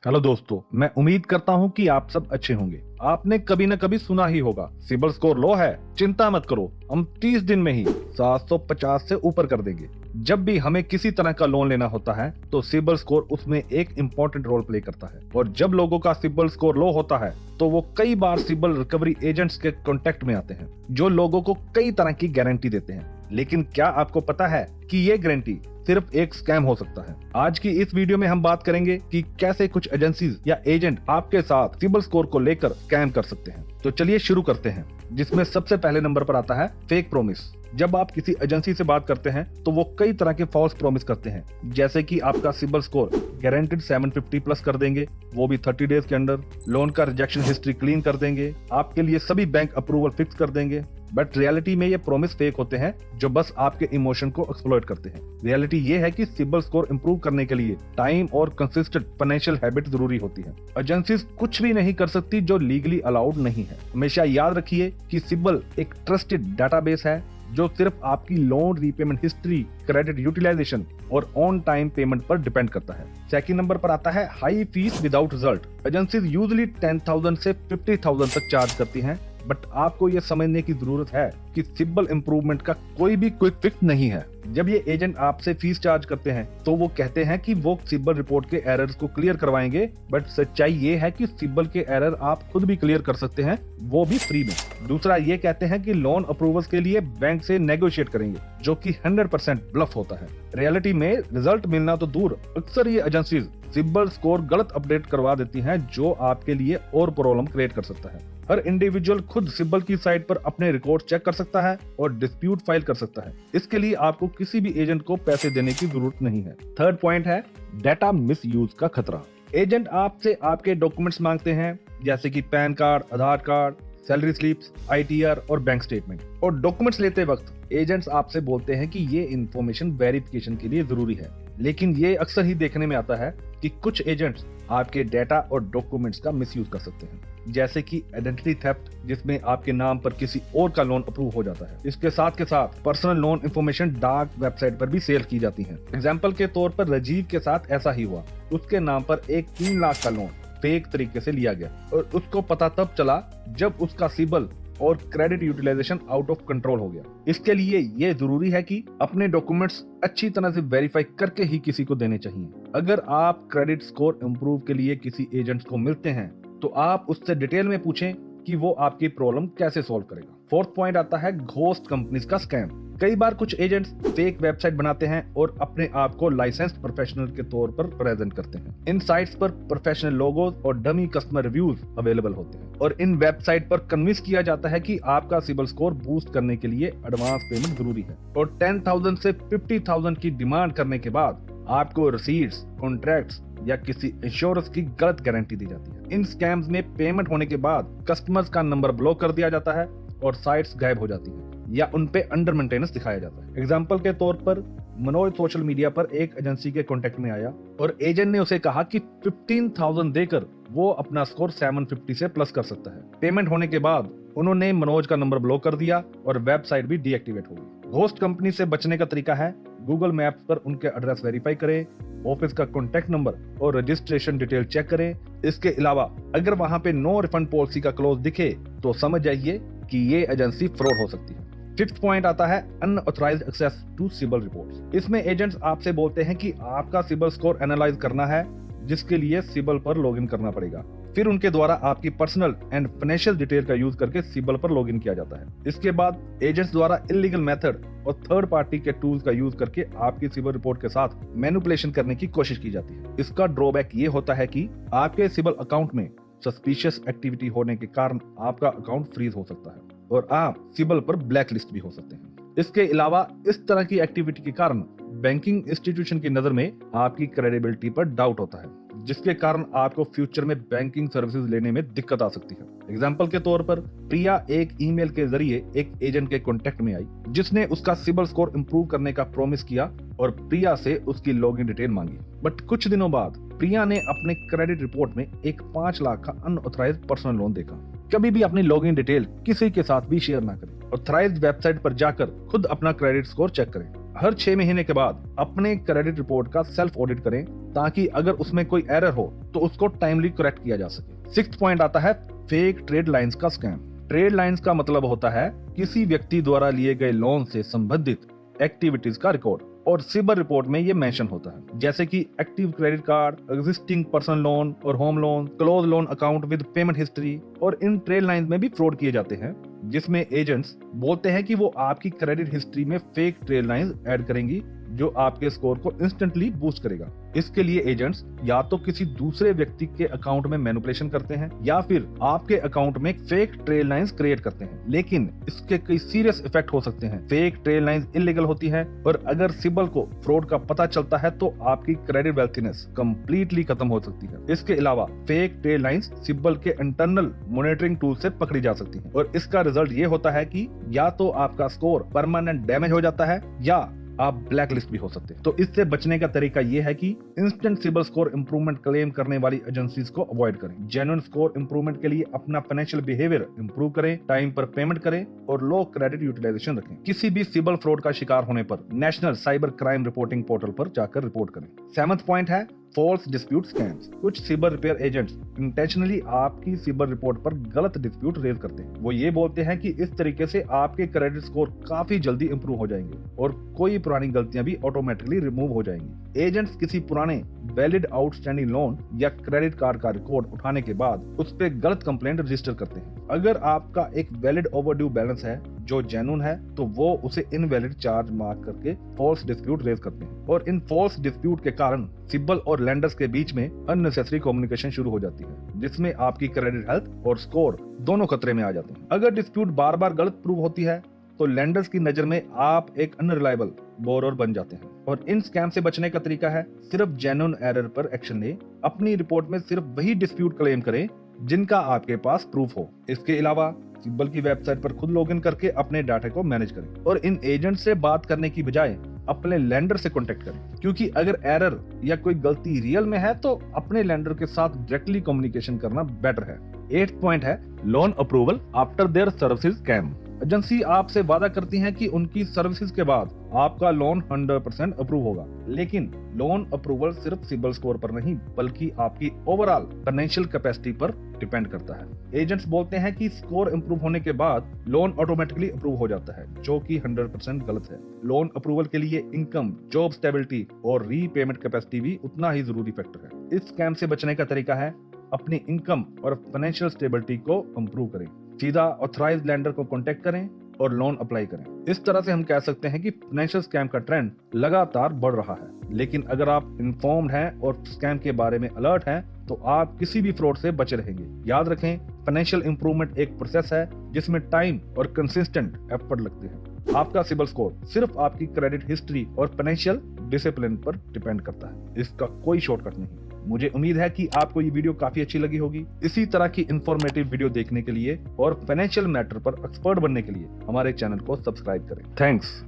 Hello दोस्तों, मैं उम्मीद करता हूं कि आप सब अच्छे होंगे। आपने कभी न कभी सुना ही होगा, सिबिल स्कोर लो है, चिंता मत करो, हम 30 दिन में ही 750 से ऊपर कर देंगे। जब भी हमें किसी तरह का लोन लेना होता है तो सिबिल स्कोर उसमें एक इम्पोर्टेंट रोल प्ले करता है। और जब लोगों का सिबिल स्कोर लो होता है तो वो कई बार सिबिल रिकवरी एजेंट्स के कांटेक्ट में आते हैं, जो लोगों को कई तरह की गारंटी देते हैं। लेकिन क्या आपको पता है कि ये गारंटी सिर्फ एक स्कैम हो सकता है? आज की इस वीडियो में हम बात करेंगे कि कैसे कुछ एजेंसीज या एजेंट आपके साथ सिबिल स्कोर को लेकर स्कैम कर सकते हैं। तो चलिए शुरू करते हैं, जिसमें सबसे पहले नंबर पर आता है फेक प्रॉमिस। जब आप किसी एजेंसी से बात करते हैं तो वो कई तरह के फॉल्स प्रॉमिस करते हैं, जैसे कि आपका सिबिल स्कोर गारंटेड 750 प्लस कर देंगे, वो भी 30 डेज के अंदर। लोन का रिजेक्शन हिस्ट्री क्लीन कर देंगे, आपके लिए सभी बैंक अप्रूवल फिक्स कर देंगे। बट रियलिटी में ये प्रॉमिस फेक होते हैं, जो बस आपके इमोशन को एक्सप्लॉइट करते हैं। रियलिटी ये है कि सिबिल स्कोर इंप्रूव करने के लिए टाइम और कंसिस्टेंट फाइनेंशियल हैबिट जरूरी होती है। एजेंसीज कुछ भी नहीं कर सकती जो लीगली अलाउड नहीं है। हमेशा याद रखिए कि सिबिल एक ट्रस्टेड डाटाबेस है जो सिर्फ आपकी loan repayment history, credit utilisation और ऑन टाइम पेमेंट पर डिपेंड करता है। सेकंड नंबर पर आता है high fees without result. Agencies usually 10,000 से 50,000 तक चार्ज करती हैं, बट आपको यह समझने की जरूरत है कि सिबिल इंप्रूवमेंट का कोई भी क्विक फिक्स नहीं है। जब ये एजेंट आपसे फीस चार्ज करते हैं तो वो कहते हैं कि वो सिबिल रिपोर्ट के एरर्स को क्लियर करवाएंगे, बट सच्चाई ये है कि सिबिल के एरर आप खुद भी क्लियर कर सकते हैं, वो भी फ्री में। दूसरा, ये कहते हैं कि लोन अप्रूवल्स के लिए बैंक से नेगोशिएट करेंगे, जो कि 100% ब्लफ होता है। रियलिटी में रिजल्ट मिलना तो दूर, अक्सर ये एजेंसीज सिबिल स्कोर गलत अपडेट करवा देती हैं, जो आपके लिए और प्रॉब्लम क्रिएट कर सकता है। हर इंडिविजुअल खुद सिबिल की साइट पर अपने रिकॉर्ड चेक कर सकता है और डिस्प्यूट फाइल कर सकता है। इसके लिए आपको किसी भी एजेंट को पैसे देने की जरूरत नहीं है। थर्ड पॉइंट है डाटा मिसयूज का खतरा। एजेंट आपसे आपके डॉक्यूमेंट्स मांगते हैं, जैसे कि पैन कार्ड, आधार कार्ड, सैलरी स्लिप्स, ITR और बैंक स्टेटमेंट। और डॉक्यूमेंट्स लेते वक्त एजेंट्स आपसे बोलते हैं कि ये इंफॉर्मेशन वेरिफिकेशन के लिए जरूरी है। लेकिन ये अक्सर ही देखने में आता है कि कुछ एजेंट्स आपके डेटा और डॉक्यूमेंट्स का मिसयूज कर सकते हैं, जैसे कि आइडेंटिटी थेफ्ट, जिसमें आपके नाम पर किसी और का लोन अप्रूव हो जाता है। इसके साथ के साथ personal loan information dark website पर भी सेल की जाती है। एग्जाम्पल के तौर पर राजीव के साथ ऐसा ही हुआ। उसके नाम पर एक 3 लाख का लोन फेक तरीके से लिया गया और उसको पता तब चला जब उसका सिबिल और credit utilisation out of control हो गया। इसके लिए ये जरूरी है कि अपने डॉक्यूमेंट्स अच्छी तरह से वेरीफाई करके ही किसी को देने चाहिए। अगर आप क्रेडिट स्कोर इंप्रूव के लिए किसी एजेंट को मिलते हैं तो आप उससे डिटेल में पूछें कि वो आपकी प्रॉब्लम कैसे सॉल्व करेगा। फोर्थ पॉइंट आता है घोस्ट कंपनीज का स्कैम। कई बार कुछ एजेंट्स फेक वेबसाइट बनाते हैं और अपने आप को लाइसेंस्ड प्रोफेशनल के तौर पर प्रेजेंट करते हैं। इन साइट्स पर प्रोफेशनल लोगोज और डमी कस्टमर रिव्यूज अवेलेबल होते हैं और इन वेबसाइट पर कन्विंस किया जाता है कि आपका सिबिल स्कोर बूस्ट करने के लिए एडवांस पेमेंट जरूरी है और 10,000 से 50,000 की डिमांड करने के बाद आपको रसीट्स, कॉन्ट्रैक्ट्स या किसी इंश्योरेंस की गलत गारंटी दी जाती है। इन स्कैम्स में पेमेंट होने के बाद कस्टमर्स का नंबर ब्लॉक कर दिया जाता है और साइट्स गायब हो जाती हैं या उन पे अंडर मेंटेनेंस दिखाया जाता है। एग्जांपल के तौर पर मनोज सोशल मीडिया पर एक एजेंसी के कांटेक्ट में आया और एजेंट ने उसे कहा कि 15,000 देकर वो अपना स्कोर 750 से प्लस कर सकता है। पेमेंट होने के बाद उन्होंने मनोज का नंबर ब्लॉक कर दिया और वेबसाइट भी डीएक्टिवेट हो गई। घोस्ट कंपनी से बचने का तरीका है गूगल मैप्स पर उनके एड्रेस वेरीफाई करें, ऑफिस का कॉन्टैक्ट नंबर और रजिस्ट्रेशन डिटेल चेक करें। इसके अलावा अगर वहां पे नो रिफंड पॉलिसी का क्लोज दिखे तो समझ जाइए कि ये एजेंसी फ्रॉड हो सकती है। फिफ्थ पॉइंट आता है unauthorised access to CIBIL reports. इसमें एजेंट्स आपसे बोलते हैं कि आपका सिबिल स्कोर एनालाइज करना है, जिसके लिए सिबिल पर लॉगिन करना पड़ेगा। फिर उनके द्वारा आपकी पर्सनल एंड फाइनेंशियल डिटेल का यूज करके सिबिल पर लॉगिन किया जाता है। इसके बाद एजेंट्स द्वारा इलीगल मेथड और थर्ड पार्टी के टूल्स का यूज करके आपकी सिबिल रिपोर्ट के साथ मैनिपुलेशन करने की कोशिश की जाती है। इसका ड्रॉबैक ये होता है कि आपके सिबिल अकाउंट में सस्पिशियस एक्टिविटी होने के कारण आपका अकाउंट फ्रीज हो सकता है और आप सिबिल पर ब्लैक लिस्ट भी हो सकते हैं। इसके अलावा इस तरह की एक्टिविटी के कारण बैंकिंग इंस्टीट्यूशन की नजर में आपकी क्रेडिबिलिटी पर डाउट होता है, जिसके कारण आपको फ्यूचर में बैंकिंग सर्विसेज लेने में दिक्कत आ सकती है। एग्जाम्पल के तौर पर प्रिया एक ईमेल के जरिए एक एजेंट के कांटेक्ट में आई, जिसने उसका सिबिल स्कोर इंप्रूव करने का प्रॉमिस किया और प्रिया से उसकी लॉगिन डिटेल मांगी। बट कुछ दिनों बाद प्रिया ने अपने क्रेडिट रिपोर्ट में एक 5 लाख का अनऑथराइज्ड पर्सनल लोन देखा। कभी भी अपनी लॉगिन डिटेल किसी के साथ भी शेयर ना करें। ऑथराइज्ड वेबसाइट पर जाकर खुद अपना क्रेडिट स्कोर चेक करें। हर 6 महीने के बाद अपने क्रेडिट रिपोर्ट का सेल्फ ऑडिट करें ताकि अगर उसमें कोई एरर हो तो उसको टाइमली करेक्ट किया जा सके। 6th पॉइंट आता है फेक ट्रेड लाइंस का स्कैम। ट्रेड लाइंस का मतलब होता है किसी व्यक्ति द्वारा लिए गए लोन से संबंधित एक्टिविटीज का रिकॉर्ड, और सिबिल रिपोर्ट में ये मेंशन होता है, जैसे कि active credit card, existing personal loan और home loan, close loan account with payment history. और इन ट्रेड लाइंस में भी फ्रॉड किए जाते हैं, जिसमें एजेंट्स बोलते हैं कि वो आपकी क्रेडिट हिस्ट्री में फेक ट्रेड लाइंस ऐड करेंगी जो आपके स्कोर को इंस्टेंटली बूस्ट करेगा। इसके लिए एजेंट्स या तो किसी दूसरे व्यक्ति के अकाउंट में मैनिपुलेशन करते हैं या फिर आपके अकाउंट में फेक ट्रेड लाइंस क्रिएट करते हैं, लेकिन इसके कई सीरियस इफेक्ट हो सकते हैं। फेक ट्रेड लाइंस इलीगल होती है और अगर सिबिल को फ्रॉड का पता चलता है तो आपकी क्रेडिट वेल्थीनेस कंप्लीटली खत्म हो सकती है। इसके अलावा फेक ट्रेड लाइंस सिबिल के इंटरनल मॉनिटरिंग टूल से पकड़ी जा सकती है और इसका रिजल्ट ये होता है कि या तो आपका स्कोर परमानेंट डैमेज हो जाता है या आप ब्लैक लिस्ट भी हो सकते हैं। तो इससे बचने का तरीका ये है कि instant CIBIL score improvement claim करने वाली एजेंसीज को अवॉइड करें। जेन्युइन स्कोर इंप्रूवमेंट के लिए अपना फाइनेंशियल बिहेवियर इंप्रूव करें, टाइम पर पेमेंट करें और लो क्रेडिट यूटिलाइजेशन रखें। किसी भी सिबिल फ्रॉड का शिकार होने पर national cyber crime reporting portal पर जाकर रिपोर्ट करें। 7th पॉइंट है फॉल्स डिस्प्यूट स्कैम्स। कुछ सिबिल रिपेयर एजेंट्स इंटेंशनली आपकी सिबिल रिपोर्ट पर गलत डिस्प्यूट रेज करते हैं। वो ये बोलते हैं कि इस तरीके से आपके क्रेडिट स्कोर काफी जल्दी इंप्रूव हो जाएंगे और कोई पुरानी गलतियां भी ऑटोमेटिकली रिमूव हो जाएंगी। एजेंट्स किसी पुराने वैलिड आउटस्टैंडिंग लोन या क्रेडिट कार्ड का रिकॉर्ड उठाने के बाद उस पर गलत कंप्लेंट रजिस्टर करते हैं। अगर आपका एक वैलिड ओवरड्यू बैलेंस है जो जेन्युइन है तो वो उसे इनवैलिड चार्ज मार्क करके फॉल्स डिस्प्यूट रेज करते हैं और इन फॉल्स डिस्प्यूट के कारण सिबिल और लेंडर्स के बीच में अननेसेसरी कम्युनिकेशन शुरू हो जाती है, जिसमें आपकी क्रेडिट हेल्थ और स्कोर दोनों खतरे में आ जाते हैं। अगर डिस्प्यूट बार बार गलत प्रूव होती है तो लेंडर्स की नजर में आप एक अनरिलायबल बोरोवर बन जाते हैं। और इन स्कैम से बचने का तरीका है सिर्फ जेन्युइन एरर पर एक्शन लें। अपनी रिपोर्ट में सिर्फ वही डिस्प्यूट क्लेम करें जिनका आपके पास प्रूफ हो। इसके अलावा सिबिल की वेबसाइट पर खुद लॉगिन करके अपने डाटा को मैनेज करें और इन एजेंट से बात करने की बजाय अपने लेंडर से कांटेक्ट करें, क्योंकि अगर एरर या कोई गलती रियल में है तो अपने लेंडर के साथ डायरेक्टली कम्युनिकेशन करना बेटर है। 8th पॉइंट है loan approval after their services scam. Agency आपसे वादा करती हैं कि उनकी सर्विसेज के बाद आपका लोन 100% अप्रूव होगा, लेकिन लोन अप्रूवल सिर्फ सिबिल स्कोर पर नहीं बल्कि आपकी ओवरऑल फाइनेंशियल कैपेसिटी पर डिपेंड करता है। एजेंट्स बोलते हैं कि स्कोर इंप्रूव होने के बाद लोन ऑटोमेटिकली अप्रूव हो जाता है, जो कि 100% गलत है। लोन अप्रूवल के लिए इनकम, जॉब स्टेबिलिटी और रीपेमेंट कैपेसिटी भी उतना ही जरूरी फैक्टर है। इस स्कैम से बचने का तरीका है अपनी इनकम और फाइनेंशियल स्टेबिलिटी को इंप्रूव करें, सीधा ऑथराइज्ड लेंडर को कांटेक्ट करें और लोन अप्लाई करें। इस तरह से हम कह सकते हैं कि फाइनेंशियल स्कैम का ट्रेंड लगातार बढ़ रहा है, लेकिन अगर आप इन्फॉर्म्ड हैं और स्कैम के बारे में अलर्ट हैं तो आप किसी भी फ्रॉड से बचे रहेंगे। याद रखें, फाइनेंशियल इंप्रूवमेंट एक प्रोसेस है जिसमें टाइम और कंसिस्टेंट एफर्ट लगते हैं। आपका सिबिल स्कोर सिर्फ आपकी क्रेडिट हिस्ट्री और फाइनेंशियल डिसिप्लिन पर डिपेंड करता है, इसका कोई शॉर्टकट नहीं। मुझे उम्मीद है कि आपको ये वीडियो काफी अच्छी लगी होगी। इसी तरह की इंफॉर्मेटिव वीडियो देखने के लिए और फाइनेंशियल मैटर पर एक्सपर्ट बनने के लिए हमारे चैनल को सब्सक्राइब करें। थैंक्स।